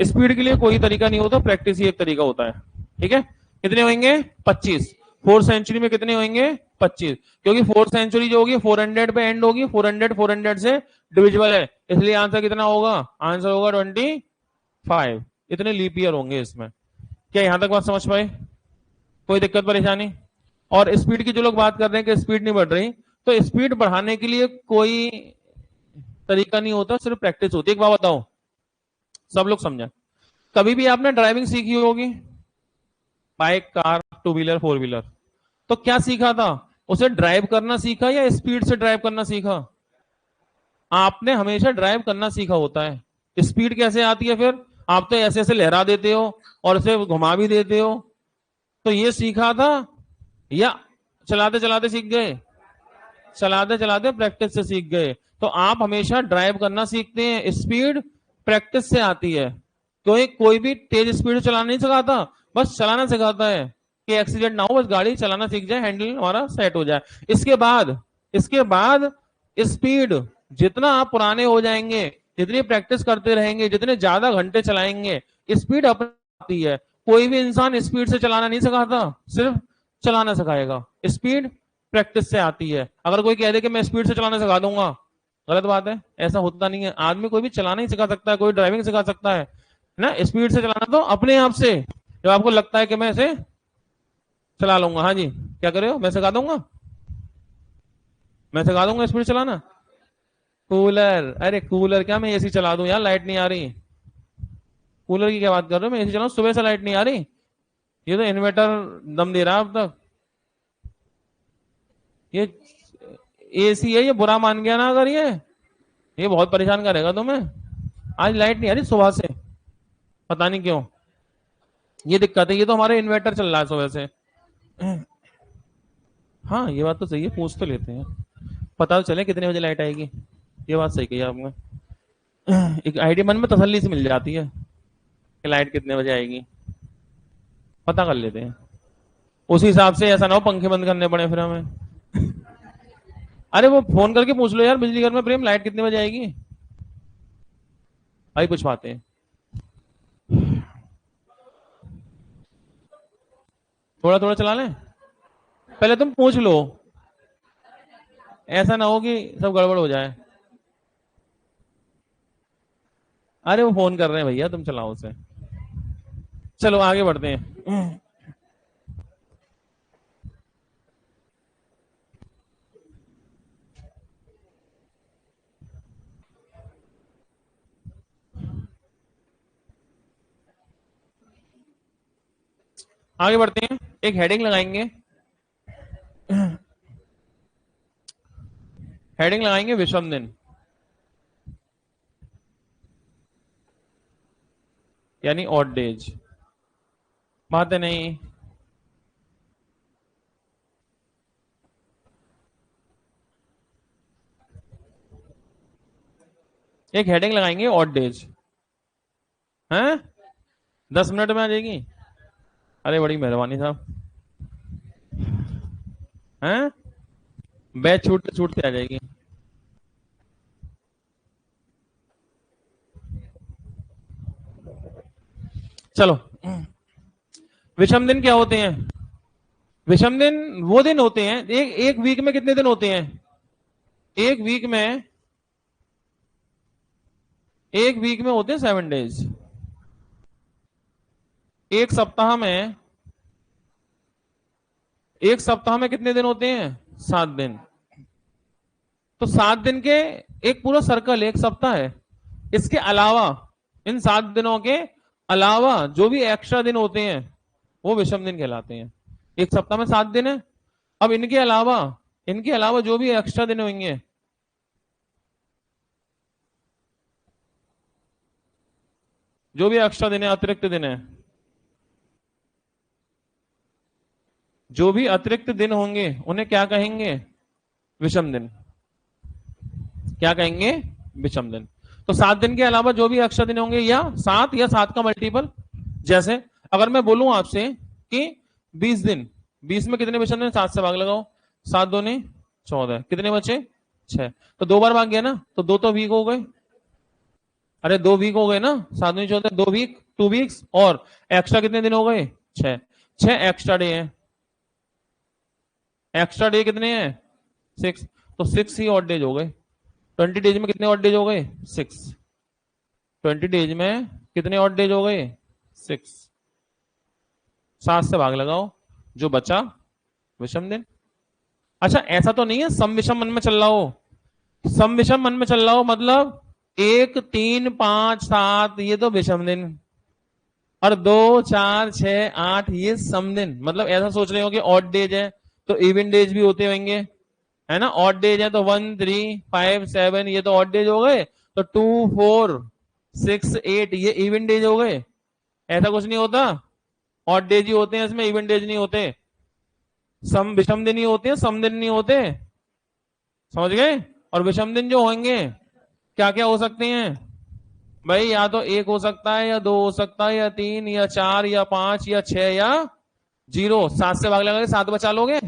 स्पीड के लिए कोई तरीका नहीं होता, प्रैक्टिस ही एक तरीका होता है। ठीक है। कितने होंगे? 25। फोर्थ सेंचुरी में कितने होंगे? 25, क्योंकि फोर्थ सेंचुरी जो होगी 400 पे एंड होगी। 400 से डिविजिबल है, इसलिए आंसर कितना होगा? आंसर होगा 25। इतने लीप ईयर होंगे इसमें। क्या यहां तक बात समझ पाए? कोई दिक्कत परेशानी? और स्पीड की जो लोग बात कर रहे हैं कि स्पीड नहीं बढ़ रही, तो स्पीड बढ़ाने के लिए कोई तरीका नहीं होता, सिर्फ प्रैक्टिस होती है। एक बात बताओ, सब लोग समझा। कभी भी आपने ड्राइविंग सीखी होगी, bike, car, two wheeler, four wheeler, तो क्या सीखा था? उसे ड्राइव करना सीखा या स्पीड से ड्राइव करना सीखा? आपने हमेशा ड्राइव करना सीखा होता है। स्पीड कैसे आती है फिर? आप तो ऐसे ऐसे लहरा देते हो और उसे घुमा भी देते हो। तो ये सीखा था या चलाते चलाते सीख गए? चलाते चलाते प्रैक्टिस से सीख गए। तो आप हमेशा ड्राइव करना सीखते हैं, स्पीड प्रैक्टिस से आती है। कोई भी तेज स्पीड चलाना नहीं सिखाता, बस चलाना सिखाता है कि एक्सीडेंट ना हो, बस गाड़ी चलाना सीख जाए, हैंडल हमारा सेट हो जाए। इसके बाद स्पीड जितना आप पुराने हो जाएंगे, जितनी प्रैक्टिस करते रहेंगे, जितने ज्यादा घंटे चलाएंगे, स्पीड अपने आती है। कोई भी इंसान स्पीड से चलाना नहीं सिखाता, सिर्फ चलाना सिखाएगा। स्पीड प्रैक्टिस से आती है। अगर कोई कह दे कि मैं स्पीड से चलाना सिखा दूंगा, गलत बात है। ऐसा होता नहीं है। आदमी कोई भी चलाना ही सिखा सकता है, कोई ड्राइविंग सिखा सकता है ना। स्पीड से चलाना तो अपने आप से, जब आपको लगता है कि मैं इसे चला लूंगा। हाँ जी, क्या करे हो? मैं सिखा दूंगा, मैं सिखा दूंगा स्पीड चलाना। कूलर? अरे कूलर क्या, मैं एसी चला दूं यार, लाइट नहीं आ रही। कूलर की क्या बात कर रहे हो? मैं एसी चलाऊं, सुबह से लाइट नहीं आ रही। ये तो इन्वर्टर दम दे रहा है अब तक। ये एसी है, ये बुरा मान गया ना अगर ये बहुत परेशान करेगा तुम्हें। आज लाइट नहीं आ रही सुबह से, पता नहीं क्यों। ये दिक्कत है, ये तो हमारे इन्वर्टर चल रहा है सुबह से। हाँ ये बात तो सही है, पूछ तो लेते हैं, पता तो चले कितने बजे लाइट आएगी। ये बात सही कही आपने। एक आइडिया मन में तसल्ली से मिल जाती है कि लाइट कितने बजे आएगी, पता कर लेते हैं। उसी हिसाब से ऐसा ना हो पंखे बंद करने पड़े फिर हमें। अरे वो फोन करके पूछ लो यार, बिजली घर में प्रेम लाइट कितने बजे आएगी, भाई कुछ बातें हैं। थोड़ा थोड़ा चला लें, पहले तुम पूछ लो, ऐसा ना हो कि सब गड़बड़ हो जाए। अरे वो फोन कर रहे हैं भैया, तुम चलाओ उसे। चलो आगे बढ़ते हैं। आगे बढ़ते हैं, एक हेडिंग लगाएंगे। हेडिंग लगाएंगे विषम दिन, यानी ऑड डेज। बात है नहीं? एक हेडिंग लगाएंगे ऑड डेज, हैं 10 मिनट में आ जाएगी। अरे बड़ी मेहरबानी साहब, हैं बैच छूटते छूटते आ जाएगी। चलो, विषम दिन क्या होते हैं? विषम दिन वो दिन होते हैं, एक एक वीक में कितने दिन होते हैं? एक वीक में, एक वीक में होते हैं 7 डेज। एक सप्ताह में, एक सप्ताह में कितने दिन होते हैं? 7 दिन। तो 7 दिन के एक पूरा सर्कल एक सप्ताह है। इसके अलावा, इन 7 दिनों के अलावा जो भी एक्स्ट्रा दिन होते हैं वो विषम दिन कहलाते हैं। एक सप्ताह में 7 दिन है। अब इनके अलावा, इनके अलावा जो भी एक्स्ट्रा दिन होंगे, जो भी एक्स्ट्रा दिन है, अतिरिक्त दिन है, जो भी अतिरिक्त दिन होंगे उन्हें क्या कहेंगे? विषम दिन। क्या कहेंगे? विषम दिन। तो 7 दिन के अलावा जो भी एक्स्ट्रा दिन होंगे, या 7 या 7 का मल्टीपल। जैसे अगर मैं बोलूं आपसे कि 20 दिन, 20 में कितने विषम दिन? 7 से भाग लगाओ, 7 दूनी 14, कितने बचे? 6। तो 2 बार भाग गया ना, तो 2 तो वीक हो गए। अरे 2 वीक हो गए ना, 7 दूनी 14, 2 वीक, 2 वीक्स, और एक्स्ट्रा कितने दिन हो गए? 6। 6 एक्स्ट्रा डे हैं। एक्स्ट्रा डे कितने हैं? 6। तो 6 ही ऑड डेज हो गए। 20 डेज में कितने ऑड डेज हो गए? 6। 20 डेज में कितने ऑड डेज हो गए? 6। 7 से भाग लगाओ, जो बचा विषम दिन। अच्छा, ऐसा तो नहीं है सम विषम मन में चल रहा हो? सम विषम मन में चल रहा हो मतलब 1 3 5 7 ये तो विषम दिन, और 2 4 6 8 ये सम दिन। मतलब ऐसा सोच रहे हो कि ऑड डेज है तो इवन डेज भी होते होंगे, है ना? ऑड डेज है तो 1 3 5 7 ये तो ऑड डेज हो गए, तो 2 4 6 8 ये इवन डेज हो गए। ऐसा कुछ नहीं होता, ऑड डेज ही होते हैं इसमें, इवन डेज नहीं होते। सम विषम दिन ही होते हैं, सम दिन नहीं होते। समझ गए? और विषम दिन जो होंगे क्या क्या हो सकते हैं भाई? या तो 1 हो सकता है, या 2 हो सकता है, या 3, या 4, या 5, या 6, या 0। 7 से भाग लगा के 7 बचा लोगे?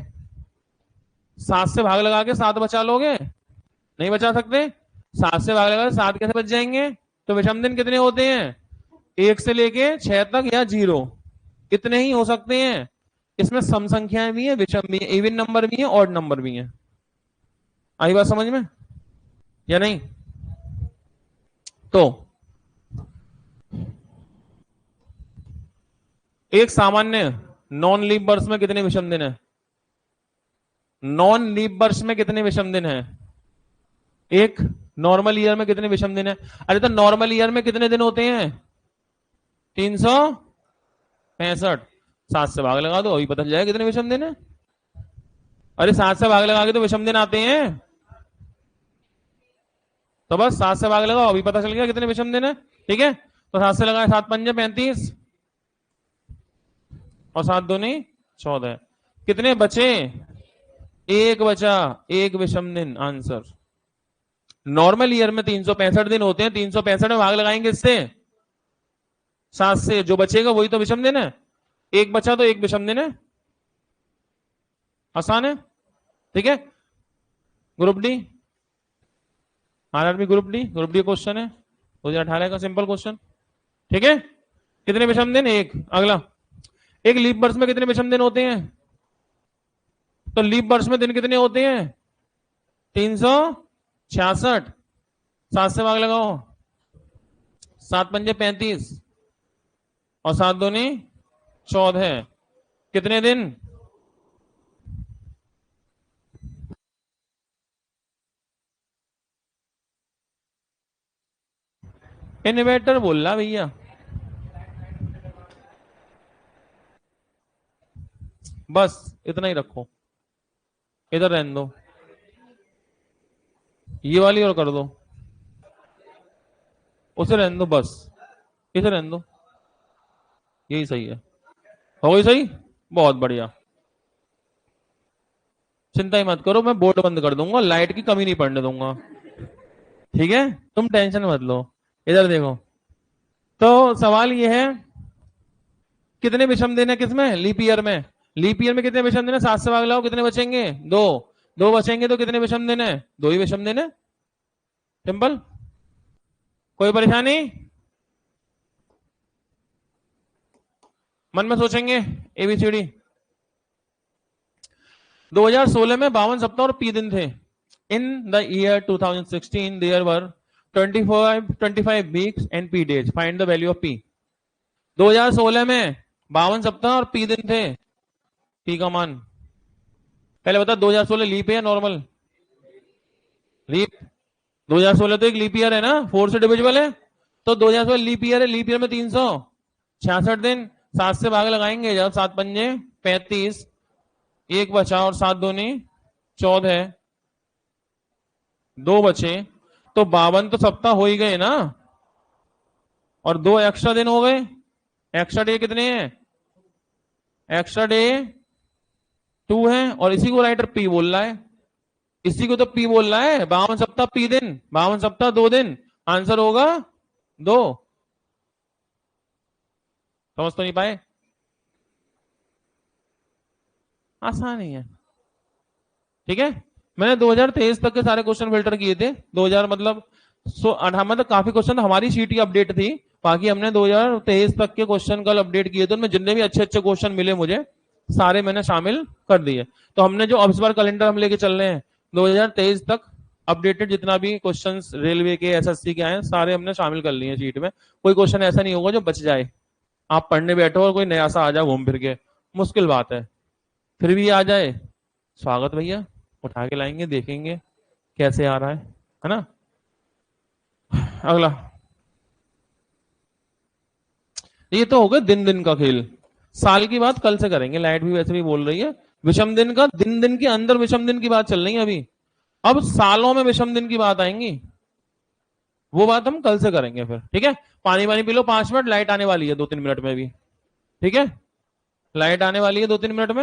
7 से भाग लगा के 7 बचा लोगे? नहीं बचा सकते। 7 से भाग लगा के 7 कैसे बच जाएंगे? तो विषम दिन कितने होते हैं? 1 से लेके 6 तक, या 0, इतने ही हो सकते हैं। इसमें सम संख्याएं भी है, विषम भी है, इवन नंबर भी है, ऑड नंबर भी है। आई बात समझ में या नहीं? तो एक सामान्य नॉन लीप वर्ष में कितने विषम दिन है? नॉन लीप वर्ष में कितने विषम दिन है? एक नॉर्मल ईयर में कितने विषम दिन है? अरे तो नॉर्मल ईयर में कितने दिन होते हैं? 365। 7 से भाग लगा दो, अभी पता चल जाएगा कितने विषम दिन है। अरे 7 से भाग लगा के तो विषम दिन आते हैं, तो बस 7 से भाग लगाओ, अभी पता चल गया कितने विषम दिन है। ठीक है, तो 7 से लगाए, 7 पंजे 35, और 7 दूनी 14, कितने बचे? एक बचा, एक विषम दिन। आंसर। नॉर्मल ईयर में 365 दिन होते हैं, 365 में भाग लगाएंगे इससे 7 से, जो बचेगा वही तो विषम दिन है। एक बचा तो एक विषम दिन है। आसान है। ठीक है, group D, RRB group D, group D question है 2018 का, सिंपल क्वेश्चन। ठीक है, कितने विषम दिन? एक। अगला, एक लीप वर्ष में कितने विषम दिन होते हैं? तो लीप वर्ष में दिन कितने होते हैं? 366। 7 से भाग लगाओ, 7 पंजे 35, और 7 दूनी 14, कितने दिन? इन्वेटर बोल रहा भैया, बस इतना ही रखो, इधर रहने दो, ये वाली और कर दो, उसे रहने दो, बस इसे रहने दो, यही सही है। हो गई सही, बहुत बढ़िया। चिंता ही मत करो, मैं बोर्ड बंद कर दूंगा, लाइट की कमी नहीं पड़ने दूंगा। ठीक है, तुम टेंशन मत लो। इधर देखो, तो सवाल ये है कितने विषम दिन है किसमें, लीप ईयर में। लीप ईयर में कितने विषम दिन है, 7 से भाग लगाओ, कितने बचेंगे, दो। दो बचेंगे तो कितने विषम दिन है, दो ही विषम दिन है। सिंपल, कोई परेशानी। मन में सोचेंगे एबीसीडी। 2016 में 52 सप्ताह और पी दिन थे। In the year 2016 there were 25 weeks and P days, find the value of P. 2016 में 52 सप्ताह और पी दिन थे, पी का मान। पहले बता 2016 लीप है या नॉर्मल, लीप। 2016 तो एक लीप ईयर है ना, 4 से डिविजिबल है, तो 2016 लीप ईयर है। लीप ईयर में 366 दिन, 7 से भाग लगाएंगे, जब 7 पंजे 35, एक बचा और 7 दूनी 14, दो बचे, तो 52 तो सप्ताह हो ही गए ना, और दो एक्स्ट्रा दिन हो गए। एक्स्ट्रा डे कितने हैं, एक्स्ट्रा डे 2 है, और इसी को राइटर पी बोल रहा है, इसी को तो पी बोल रहा है। 52 सप्ताह पी दिन, 52 सप्ताह 2 दिन, आंसर होगा 2। समझ तो नहीं पाए, आसान ही है। ठीक है, मैंने 2023 तक के सारे क्वेश्चन फिल्टर किए थे। 2000 मतलब मतलब काफी क्वेश्चन हमारी शीट की अपडेट थी, बाकी हमने 2023 तक के क्वेश्चन कल अपडेट किए थे, उनमें जितने भी अच्छे अच्छे क्वेश्चन मिले मुझे सारे मैंने शामिल कर दिए। तो हमने जो अब इस बार कैलेंडर हम लेके चल रहे हैं 2023 तक अपडेटेड जितना भी क्वेश्चंस रेलवे के एसएससी के आए सारे हमने शामिल कर लिए शीट में। कोई क्वेश्चन ऐसा नहीं होगा जो बच जाए, आप पढ़ने बैठो और कोई नया सा आ जाए घूम फिर के, मुश्किल बात है। फिर भी आ जाए, स्वागत भैया, उठा के लाएंगे, देखेंगे कैसे आ रहा है ना। अगला, ये तो हो गया दिन दिन का खेल। साल की बात कल से करेंगे, लाइट भी वैसे भी बोल रही है। विषम दिन का, दिन दिन के अंदर विषम दिन की बात चल रही है अभी, अब सालों में विषम दिन की बात आएंगी, वो बात हम कल से करेंगे फिर। ठीक है, पानी पानी पी लो 5 मिनट, लाइट आने वाली है 2-3 मिनट में भी। ठीक है, लाइट आने वाली है 2-3 मिनट में।